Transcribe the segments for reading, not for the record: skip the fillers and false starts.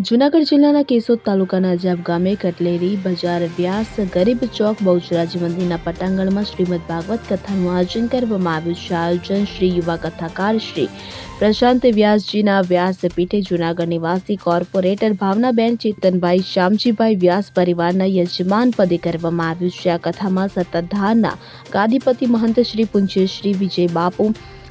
જૂનાગઢ જિલ્લાના કેશોદ તાલુકાના અજાબ ગામે કટલેરી બજાર વ્યાસ ગરીબ ચોક બહુચરાજી મંદિરના પટાંગણમાં શ્રીમદ ભાગવત કથાનું આયોજન કરવામાં આવ્યું છે. આયોજન શ્રી યુવા કથાકાર શ્રી પ્રશાંત વ્યાસજીના વ્યાસપીઠે જૂનાગઢ નિવાસી કોર્પોરેટર ભાવનાબેન ચેતનભાઈ શ્યામજીભાઈ વ્યાસ પરિવારના યજમાન પદે કરવામાં આવ્યું છે. આ કથામાં સત્તાધારના ગાદીપતિ મહંત શ્રી પૂજ્ય શ્રી વિજય બાપુ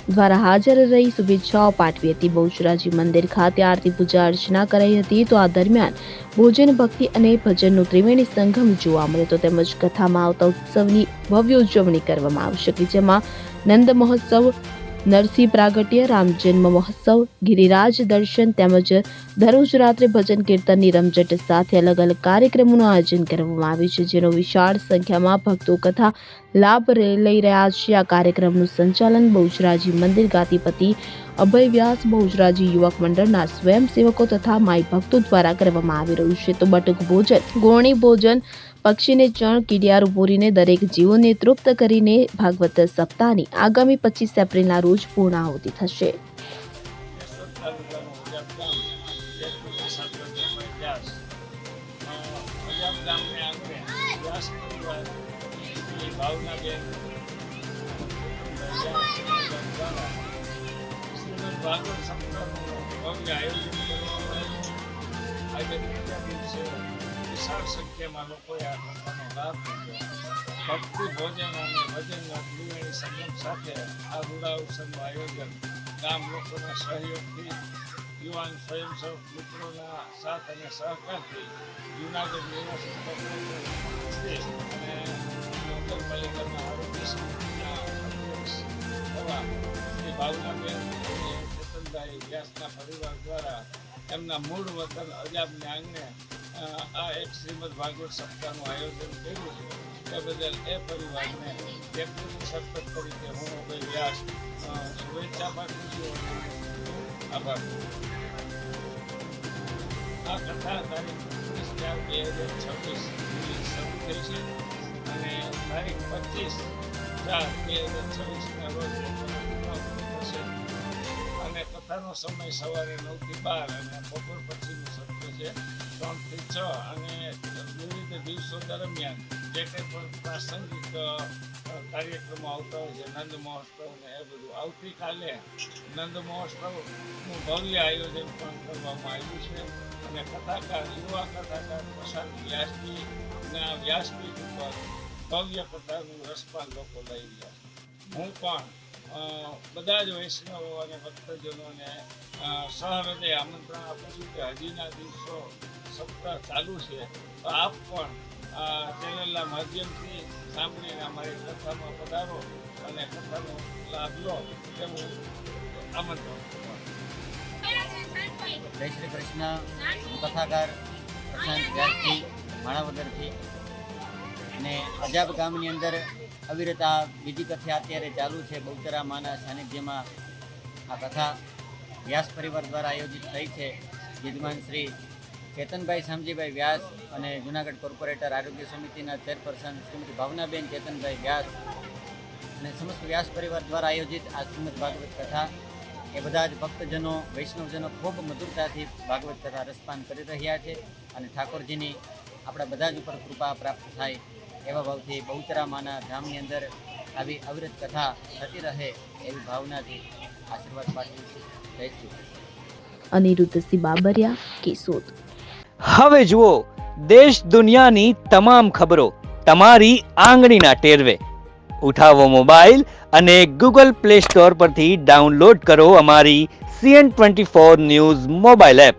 દ્વારા હાજર રહી શુભેચ્છાઓ પાઠવી હતી. બહુચરાજી મંદિર ખાતે આરતી પૂજા અર્ચના કરાઈ હતી. તો આ દરમિયાન ભોજન ભક્તિ અને ભજનનું ત્રિવેણી સંગમ જોવા મળ્યો હતો. તેમજ કથામાં આવતા ઉત્સવની ભવ્ય ઉજવણી કરવામાં આવશે કે જેમાં નંદ મહોત્સવ, નરસિંહ પ્રાગટ્ય, રામ જન્મ મહોત્સવ, ગિરિરાજ દર્શન તેમજ દરરોજ રાત્રે ભજન કીર્તનની રમઝટ સાથે અલગ અલગ કાર્યક્રમોનું આયોજન કરવામાં આવ્યું છે, જેનો વિશાળ સંખ્યામાં ભક્તો કથા લાભ લઈ રહ્યા છે. આ કાર્યક્રમનું સંચાલન બહુચરાજી મંદિર ગાદીપતિ અભય વ્યાસ, બહુચરાજી યુવક મંડળના સ્વયંસેવકો તથા માઈ ભક્તો દ્વારા કરવામાં આવી રહ્યું છે. તો બટુક ભોજન, ગોળણી ભોજન, પક્ષીને ચણ, કીડિયારું પૂરીને દરેક જીવોને તૃપ્ત કરીને ભાગવત સપ્તાહની આગામી 25 એપ્રિલના રોજ પૂર્ણાહુતિ થશે. વિશાળ સંખ્યામાં લોકોએ આ કથાનો લાભ લીધો. ભક્તિ, ભોજન અને ભજનના ત્રિવેણી સંગમ સાથે આ રૂડા ઉત્સવનું આયોજન ગામ લોકોના સહયોગથી, યુવાન સ્વયંસેવક મિત્રોના સાથ અને સહકારથી જૂનાગઢ નિવાસી અને નગરપાલિકાના આરોગ્ય સમિતિના અધ્યક્ષ એવા શ્રી ભાવનાબેન અને ચેતનભાઈ વ્યાસના પરિવાર દ્વારા એમના મૂળ વતન અજાબને આંગણે આ એક શ્રીમદ ભાગવત સપ્તાહનું આયોજન કર્યું છે. તે બદલ એ પરિવારને ડેપ્યુટી સરપંચ તરીકે હું અભય વ્યાસ શુભેચ્છા પાઠવું છું. આભાર. આ કથા તારીખ 19/4/2026 શરૂ થઈ છે અને તારીખ 25/4/2026ના રોજ થશે અને કથાનો સમય સવારે 9 થી 12 અને બપોર પછીનું સત્ર છે 3 થી 6 અને વિવિધ દિવસો દરમિયાન જે કંઈ પણ પ્રાસંગિક કાર્યક્રમો આવતા હોય છે, નંદ મહોત્સવ ને એ બધું. આવતીકાલે નંદ મહોત્સવનું ભવ્ય આયોજન પણ કરવામાં આવ્યું છે અને કથાકાર, યુવા કથાકાર પ્રશાંત વ્યાસજીના વ્યાસપીઠ ઉપર ભવ્ય કથાનું રસપાન લોકો લઈ રહ્યા છે. હું પણ બધા જ વૈષ્ણવો અને ભક્તજનોને સહૃદય આમંત્રણ આપું છું કે હજીના દિવસો સપ્તાહ ચાલુ છે, તો આપ પણ ચેનલના માધ્યમથી સાંભળીને અમારી કથામાં પધારો અને કથાનો લાભ લો એવું આમંત્રણ. જય શ્રી કૃષ્ણ. કથાકાર પ્રશાંત વ્યાસજી માણાવદરથી અને અજાબ ગામની અંદર અવિરત આ બીજી કથા અત્યારે ચાલુ છે. બહુચરા માના સાનિધ્યમાં આ કથા વ્યાસ પરિવાર દ્વારા આયોજિત થઈ છે. યજમાન શ્રી ચેતનભાઈ શામજીભાઈ વ્યાસ અને જૂનાગઢ કોર્પોરેટર આરોગ્ય સમિતિના ચેરપર્સન શ્રીમતી ભાવનાબેન ચેતનભાઈ વ્યાસ અને સમસ્ત વ્યાસ પરિવાર દ્વારા આયોજિત આ શ્રીમદ ભાગવત કથા એ બધા જ ભક્તજનો, વૈષ્ણવજનો ખૂબ મધુરતાથી ભાગવત કથા રસપાન કરી રહ્યા છે અને ઠાકોરજીની આપણા બધા જ ઉપર કૃપા પ્રાપ્ત થાય એવા ભાવથી બહુચરા માના ધામની અંદર આવી અવિરત કથા થતી રહે એવી ભાવનાથી આશીર્વાદ પાઠવું છું. જય શ્રી કૃષ્ણ. અનિરુદ્ધસિંહ બાબરિયા, કેશોદ. હવે જુઓ દેશ દુનિયાની તમામ ખબરો તમારી આંગળીના ટેરવે. ઉઠાવો મોબાઈલ અને ગૂગલ પ્લે સ્ટોર પરથી ડાઉનલોડ કરો અમારી CN24 ન્યૂઝ મોબાઈલ એપ.